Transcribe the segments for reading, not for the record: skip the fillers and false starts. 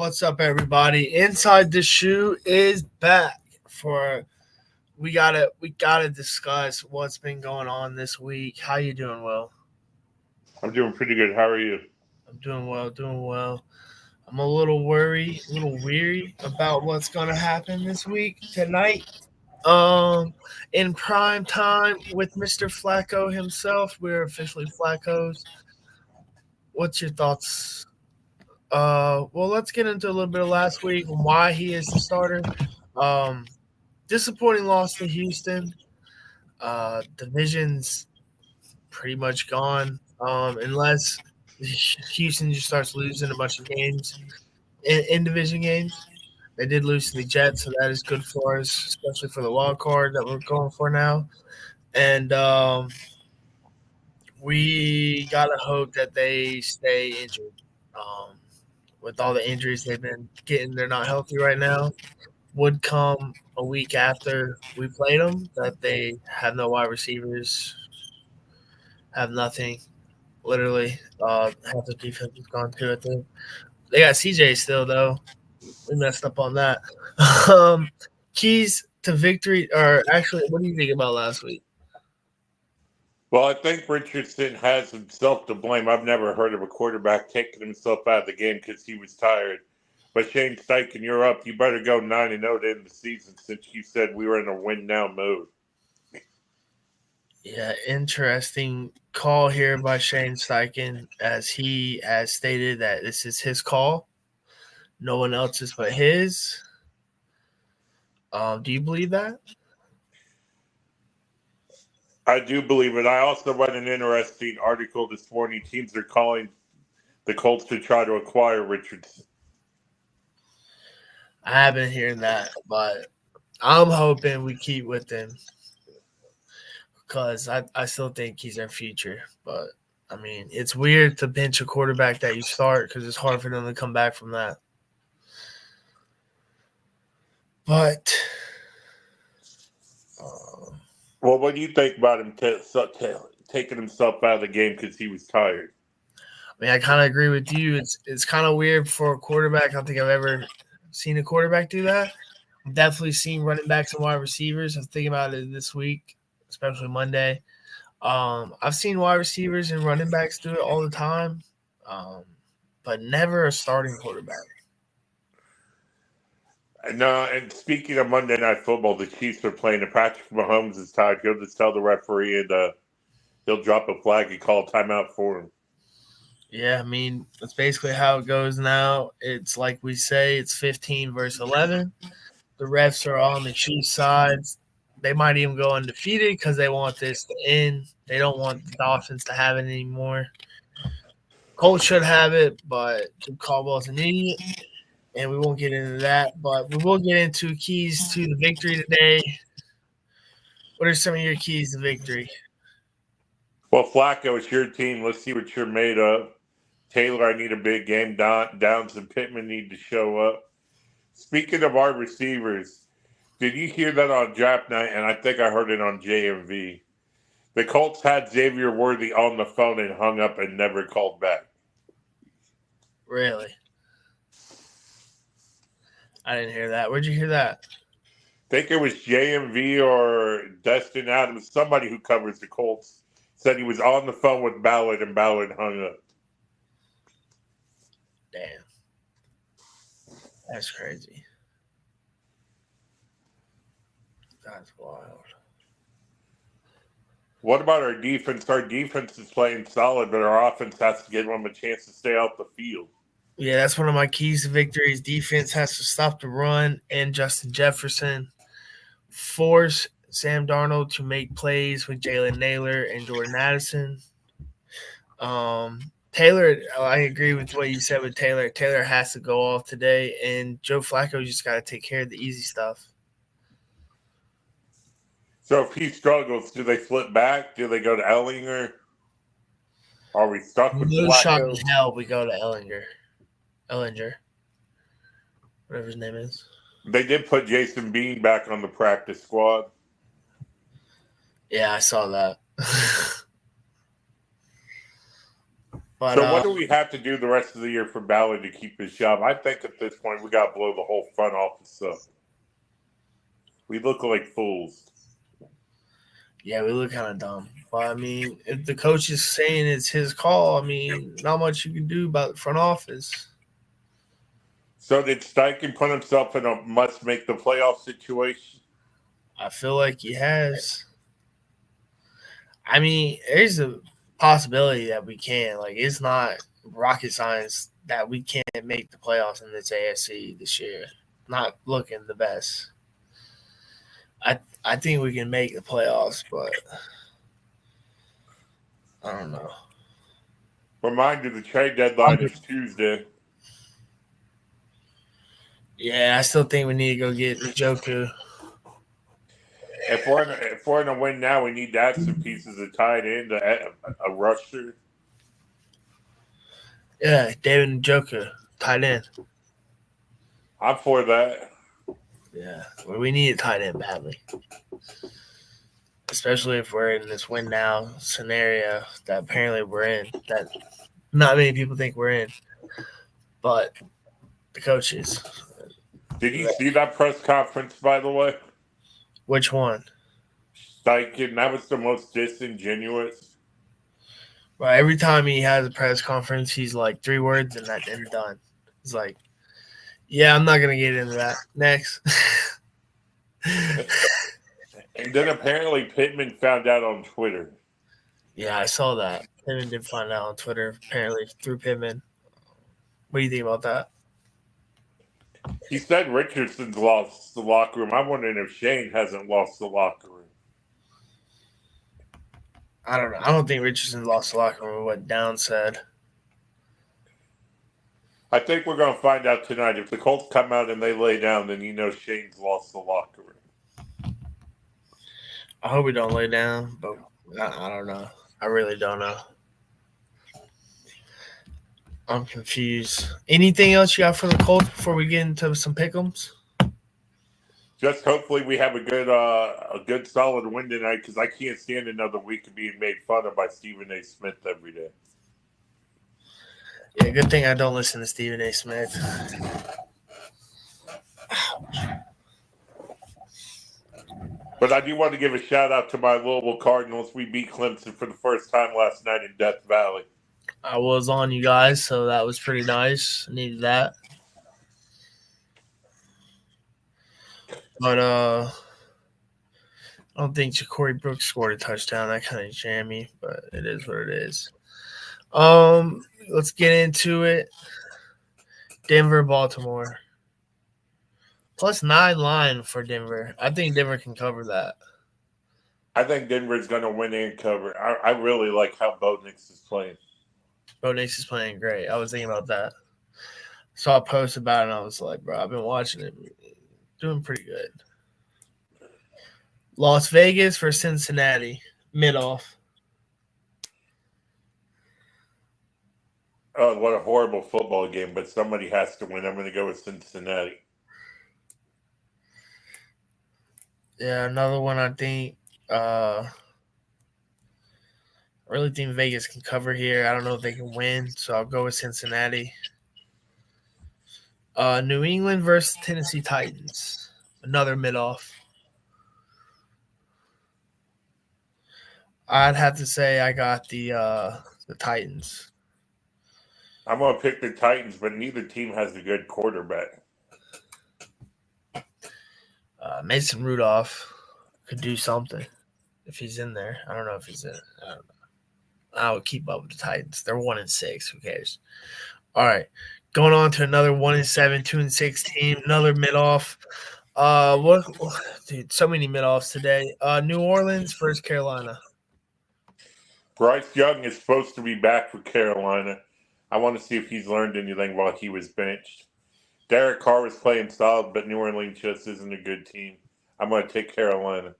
What's up, everybody? Inside the Shoe is back for we gotta discuss what's been going on this week. How you doing, Will? I'm doing pretty good. How are you? I'm doing well, doing well. I'm a little worried, a little weary about what's gonna happen this week tonight. Um, in prime time with Mr. Flacco himself. We're officially Flacco's. What's your thoughts? Well, let's get into a little bit of last week and why he is the starter. Um, Disappointing loss to Houston. Division's pretty much gone. Unless Houston just starts losing a bunch of games in division games. They did lose to the Jets, so that is good for us, especially for the wild card that we're going for now. And we gotta hope that they stay injured. Um, with all the injuries they've been getting, they're not healthy right now. Would come a week after we played them that they have no wide receivers, have nothing. Literally, half the defense is gone too. I think they got CJ still though. We messed up on that. um, Keys to victory, or actually, what do you think about last week? Well, I think Richardson has himself to blame. I've never heard of a quarterback taking himself out of the game because he was tired. But Shane Steichen, you're up. You better go 9-0 to end the season since you said we were in a win now mode. Yeah, interesting call here by Shane Steichen, as he has stated that this is his call, no one else's but his. Do you believe that? I do believe it. I also read an interesting article this morning. Teams are calling the Colts to try to acquire Richardson. I have been hearing that, but I'm hoping we keep with him because I still think he's our future. But I mean, it's weird to bench a quarterback that you start because it's hard for them to come back from that. But Well, what do you think about him taking himself out of the game because he was tired? I mean, I kind of agree with you. It's kind of weird for a quarterback. I don't think I've ever seen a quarterback do that. I've definitely seen running backs and wide receivers. I'm thinking about it this week, especially Monday. I've seen wide receivers and running backs do it all the time, um, but never a starting quarterback. And speaking of Monday Night Football, the Chiefs are playing. If Patrick Mahomes is tired, he'll just tell the referee and he'll drop a flag and call a timeout for him. Yeah, I mean, that's basically how it goes now. It's like we say, it's 15 versus 11. The refs are on the Chiefs' sides. They might even go undefeated because they want this to end. They don't want the Dolphins to have it anymore. Colts should have it, but Jim Caldwell's an idiot, and we won't get into that. But we will get into keys to the victory today. What are some of your keys to victory? Well, Flacco, it's your team. Let's see what you're made of. Taylor, I need a big game. Downs and Pittman need to show up. Speaking of our receivers, did you hear that on draft night? And I think I heard it on JMV. The Colts had Xavier Worthy on the phone and hung up and never called back. Really? I didn't hear that. Where'd you hear that? I think it was JMV or Destin Adams, somebody who covers the Colts, said he was on the phone with Ballard and Ballard hung up. Damn. That's crazy. That's wild. What about our defense? Our defense is playing solid, but our offense has to give them a chance to stay out the field. Yeah, that's one of my keys to victory. Defense has to stop the run and Justin Jefferson. Force Sam Darnold to make plays with Jalen Naylor and Jordan Addison. Taylor, I agree with what you said with Taylor. Taylor has to go off today, and Joe Flacco just got to take care of the easy stuff. So if he struggles, do they flip back? Do they go to Ellinger? Are we stuck with No shot in Flacco? hell we go to Ellinger, whatever his name is. They did put Jason Bean back on the practice squad. Yeah, I saw that. But So what do we have to do the rest of the year for Ballard to keep his job? I think at this point we got to blow the whole front office up. We look like fools. yeah, we look kind of dumb. But I mean, if the coach is saying it's his call, I mean, not much you can do about the front office. So did Steichen put himself in a must make the playoff situation? I feel like he has. I mean, there's a possibility that we can. Like, it's not rocket science that we can't make the playoffs in this AFC this year. Not looking the best. I think we can make the playoffs, but I don't know. Reminder: the trade deadline is Tuesday. Yeah, I still think we need to go get Njoku. If we're in a win now, we need to add some pieces of tight end, a rusher. Yeah, David Njoku, tight end. I'm for that. Yeah, well, we need a tight end badly, especially if we're in this win now scenario that apparently we're in. That not many people think we're in, but the coaches. Did you see that press conference, by the way? Which one? Steichen, that was the most disingenuous. Well, every time he has a press conference, he's like 3 words and done. He's like, "Yeah, I'm not gonna get into that." Next. And then apparently Pittman found out on Twitter. Yeah, I saw that. Pittman did find out on Twitter, apparently through Pittman. What do you think about that? He said Richardson's lost the locker room. I'm wondering if Shane hasn't lost the locker room. I don't know. I don't think Richardson lost the locker room with what Down said. I think we're going to find out tonight. If the Colts come out and they lay down, then you know Shane's lost the locker room. I hope we don't lay down, but I don't know. I really don't know. I'm confused. Anything else you got for the Colts before we get into some pick'ems? Just hopefully we have a good solid win tonight, because I can't stand another week of being made fun of by Stephen A. Smith every day. Yeah, good thing I don't listen to Stephen A. Smith. But I do want to give a shout out to my Louisville Cardinals. We beat Clemson for the first time last night in Death Valley. I was on you guys, so that was pretty nice. Needed that. But I don't think Ja'Cory Brooks scored a touchdown. That kind of jammy, but it is what it is. Let's get into it. Denver, Baltimore. +9 line for Denver. I think Denver can cover that. I think Denver's going to win and cover. I really like how Bo Nix is playing. Bo Nix is playing great. I was thinking about that. Saw a post about it, and I was like, bro, I've been watching it. Doing pretty good. Las Vegas for Cincinnati. Mid-off. Oh, what a horrible football game, but somebody has to win. I'm going to go with Cincinnati. Yeah, another one I think I really think Vegas can cover here. I don't know if they can win, so I'll go with Cincinnati. New England versus Tennessee Titans. Another mid-off. I'd have to say I got the Titans. I'm going to pick the Titans, but neither team has a good quarterback. Mason Rudolph could do something if he's in there. I don't know if he's in. I don't know. I would keep up with the Titans. They're 1-6. Who cares? All right, going on to another 1-7, 2-6 team. Another mid-off. Dude, so many mid-offs today. New Orleans versus Carolina. Bryce Young is supposed to be back for Carolina. I want to see if he's learned anything while he was benched. Derek Carr was playing solid, but New Orleans just isn't a good team. I'm going to take Carolina.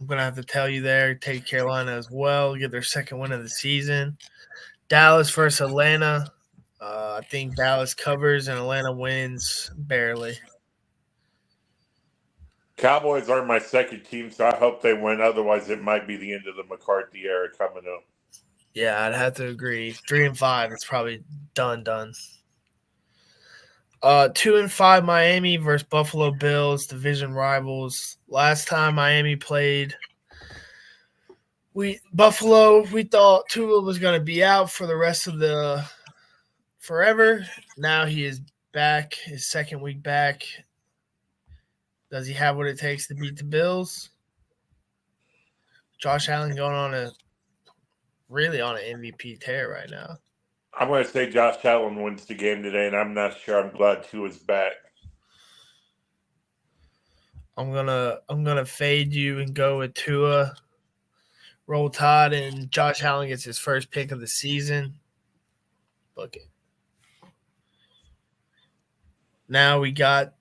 I'm going to have to tell you there, take Carolina as well, get their second win of the season. Dallas versus Atlanta. I think Dallas covers and Atlanta wins barely. Cowboys are my second team, so I hope they win. Otherwise, it might be the end of the McCarthy era coming up. Yeah, I'd have to agree. 3-5, it's probably done. 2-5 Miami versus Buffalo Bills, division rivals. Last time Miami played, we thought Tua was going to be out for the rest of the forever. Now he is back, his second week back. Does he have what it takes to beat the Bills? Josh Allen going on an MVP tear right now. I'm going to say Josh Allen wins the game today, and I'm not sure. I'm glad Tua's back. I'm gonna fade you and go with Tua. Roll Tide, and Josh Allen gets his first pick of the season. Book it. Now we got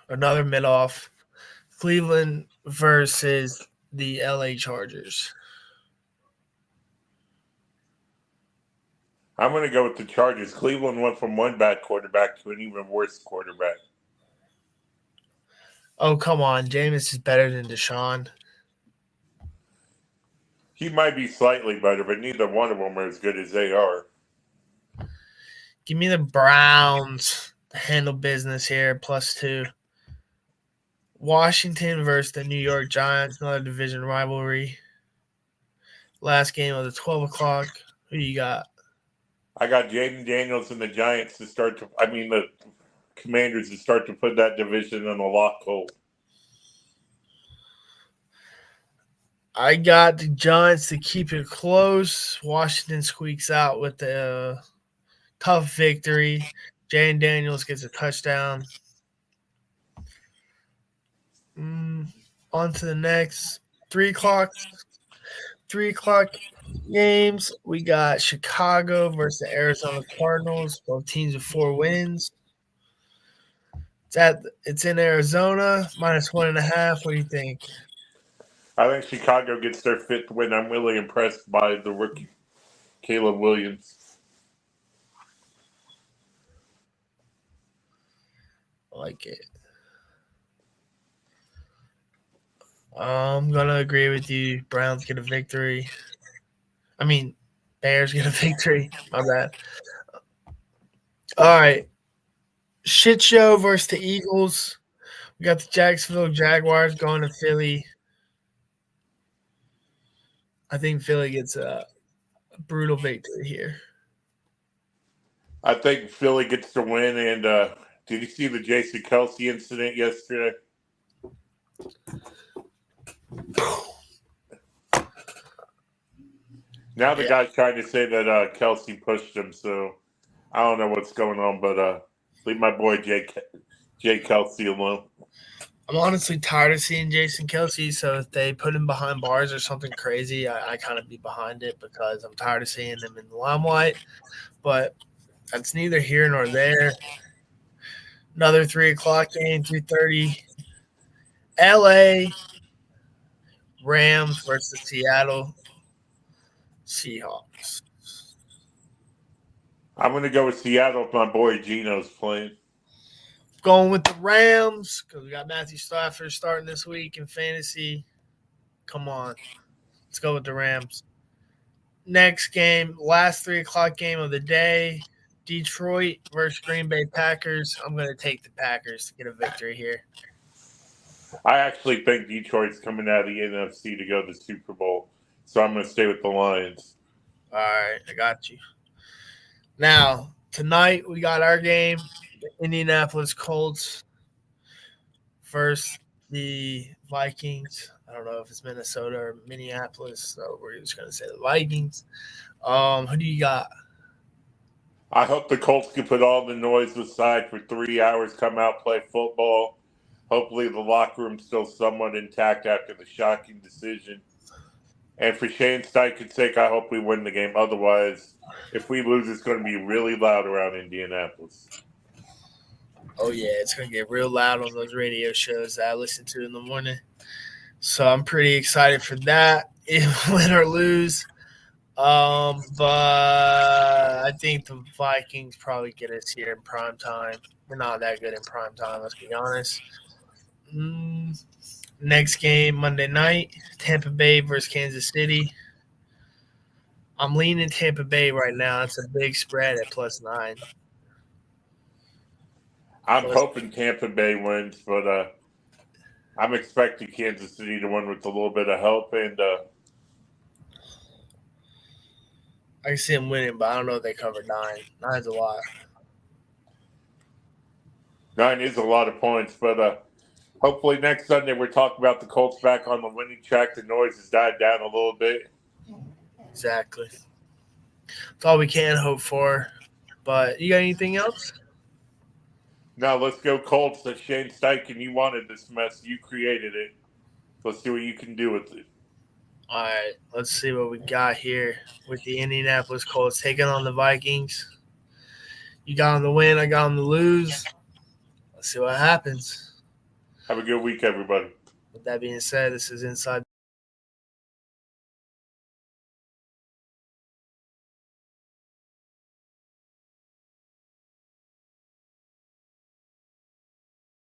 another mid-off, Cleveland versus the LA Chargers. I'm going to go with the Chargers. Cleveland went from one bad quarterback to an even worse quarterback. Oh, come on. Jameis is better than Deshaun. He might be slightly better, but neither one of them are as good as they are. Give me the Browns to handle business here, +2. Washington versus the New York Giants, another division rivalry. Last game of the 12 o'clock. Who you got? I got Jaden Daniels and the Giants the Commanders to start to put that division in a lockhold. I got the Giants to keep it close. Washington squeaks out with the tough victory. Jaden Daniels gets a touchdown. On to the next 3 o'clock. 3 o'clock games. We got Chicago versus the Arizona Cardinals. Both teams with 4 wins. It's in Arizona, -1.5. What do you think? I think Chicago gets their 5th win. I'm really impressed by the rookie Caleb Williams. I like it. I'm going to agree with you. Browns get a victory. Bears get a victory. My bad. All right. Shit show versus the Eagles. We got the Jacksonville Jaguars going to Philly. I think Philly gets a brutal victory here. I think Philly gets the win. And did you see the Jason Kelsey incident yesterday? Now the guy's trying to say that Kelsey pushed him, so I don't know what's going on, but leave my boy Jay Kelsey alone. I'm honestly tired of seeing Jason Kelsey, so if they put him behind bars or something crazy, I kind of be behind it because I'm tired of seeing him in the limelight. But that's neither here nor there. Another 3 o'clock game, 3:30. LA Rams versus Seattle Seahawks. I'm going to go with Seattle if my boy Geno's playing. Going with the Rams because we got Matthew Stafford starting this week in fantasy. Come on. Let's go with the Rams. Next game, last 3 o'clock game of the day, Detroit versus Green Bay Packers. I'm going to take the Packers to get a victory here. I actually think Detroit's coming out of the NFC to go to the Super Bowl, so I'm going to stay with the Lions. All right, I got you. Now, tonight we got our game, the Indianapolis Colts versus the Vikings. I don't know if it's Minnesota or Minneapolis, so we're just going to say the Vikings. Who do you got? I hope the Colts can put all the noise aside for 3 hours, come out, play football. Hopefully the locker room's still somewhat intact after the shocking decision. And for Shane Steichen's sake, I hope we win the game. Otherwise, if we lose, it's going to be really loud around Indianapolis. Oh, yeah, it's going to get real loud on those radio shows that I listen to in the morning. So I'm pretty excited for that, if win or lose. But I think the Vikings probably get us here in prime time. We're not that good in prime time, let's be honest. Next game, Monday night, Tampa Bay versus Kansas City. I'm leaning Tampa Bay right now. It's a big spread at +9. I'm hoping Tampa Bay wins, but I'm expecting Kansas City to win with a little bit of help. And I can see them winning, but I don't know if they cover 9. 9's a lot. 9 is a lot of points, but hopefully next Sunday we're talking about the Colts back on the winning track. The noise has died down a little bit. Exactly. That's all we can hope for. But you got anything else? Now let's go Colts. That Shane Steichen, you wanted this mess. You created it. Let's see what you can do with it. All right, let's see what we got here with the Indianapolis Colts taking on the Vikings. You got them to win. I got them to lose. Let's see what happens. Have a good week, everybody. With that being said, this is Inside